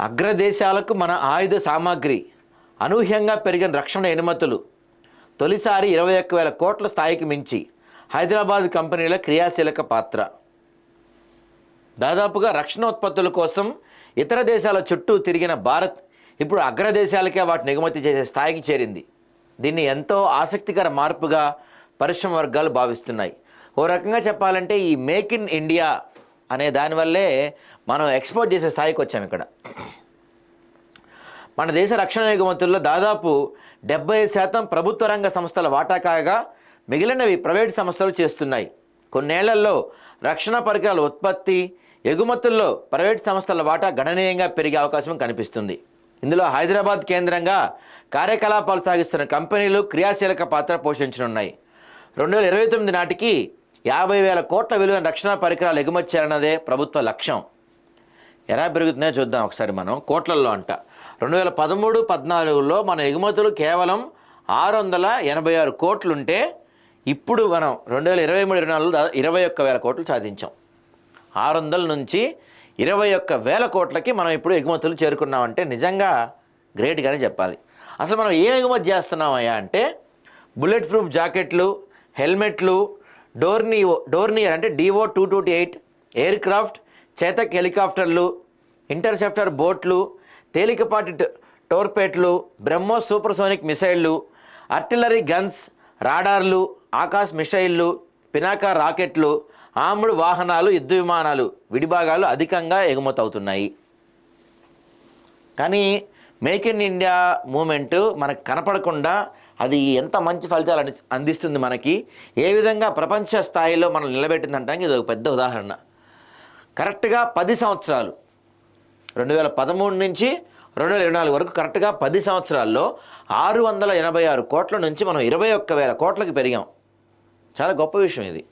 అగ్రదేశాలకు మన ఆయుధ సామాగ్రి, అనూహ్యంగా పెరిగిన రక్షణ ఎనుమతులు, తొలిసారి 21,000 కోట్ల స్థాయికి మించి హైదరాబాద్ కంపెనీల క్రియాశీలక పాత్ర. దాదాపుగా రక్షణ ఉత్పత్తుల కోసం ఇతర దేశాల చుట్టూ తిరిగిన భారత్ ఇప్పుడు అగ్రదేశాలకే వాటిని ఎగుమతి చేసే స్థాయికి చేరింది. దీన్ని ఎంతో ఆసక్తికర మార్పుగా పరిశ్రమ వర్గాలు భావిస్తున్నాయి. ఓ రకంగా చెప్పాలంటే ఈ మేక్ ఇన్ ఇండియా అనే దానివల్లే మనం ఎక్స్పోర్ట్ చేసే స్థాయికి వచ్చాము. ఇక్కడ మన దేశ రక్షణ ఎగుమతుల్లో దాదాపు 70% ప్రభుత్వ రంగ సంస్థల వాటా కాగా మిగిలినవి ప్రైవేట్ సంస్థలు చేస్తున్నాయి. కొన్నేళ్లలో రక్షణ పరికరాల ఉత్పత్తి, ఎగుమతుల్లో ప్రైవేట్ సంస్థల వాటా గణనీయంగా పెరిగే అవకాశం కనిపిస్తుంది. ఇందులో హైదరాబాద్ కేంద్రంగా కార్యకలాపాలు సాగిస్తున్న కంపెనీలు క్రియాశీలక పాత్ర పోషించనున్నాయి. 2029 నాటికి 50,000 కోట్ల విలువైన రక్షణ పరికరాలు ఎగుమతి చేయాలన్నదే ప్రభుత్వ లక్ష్యం. ఎలా పెరుగుతున్నాయో చూద్దాం ఒకసారి. మనం కోట్లల్లో అంట 2013-14లో మన ఎగుమతులు కేవలం 686 కోట్లుంటే ఇప్పుడు మనం 2023-24లో 21,000 కోట్లు సాధించాం. 600 నుంచి 21,000 కోట్లకి మనం ఇప్పుడు ఎగుమతులు చేరుకున్నామంటే నిజంగా గ్రేట్గానే చెప్పాలి. అసలు మనం ఏం ఎగుమతి చేస్తున్నామయ్యా అంటే బుల్లెట్ ప్రూఫ్ జాకెట్లు, హెల్మెట్లు, డోర్నియర్ అంటే DO-228 ఎయిర్ క్రాఫ్ట్, చేతక్ హెలికాప్టర్లు, ఇంటర్సెప్టర్ బోట్లు, తేలికపాటి టోర్పేట్లు, బ్రహ్మోస్ సూపర్సోనిక్ మిసైళ్ళు, ఆర్టిలరీ గన్స్, రాడార్లు, ఆకాశ్ మిసైళ్ళు, పినాకా రాకెట్లు, ఆర్మ్డ్ వాహనాలు, యుద్ధ విమానాలు విడిభాగాలు అధికంగా ఎగుమతి అవుతున్నాయి. కానీ మేక్ ఇన్ ఇండియా మూమెంట్ మనకు కనపడకుండా అది ఎంత మంచి ఫలితాలు అందిస్తుంది, మనకి ఏ విధంగా ప్రపంచ స్థాయిలో మనం నిలబెట్టిందంటానికి ఇది ఒక పెద్ద ఉదాహరణ. కరెక్ట్గా 10 సంవత్సరాలు 2013 నుంచి 2024 వరకు కరెక్ట్గా 10 సంవత్సరాల్లో 686 కోట్ల నుంచి మనం 21,000 కోట్లకి పెరిగాం. చాలా గొప్ప విషయం ఇది.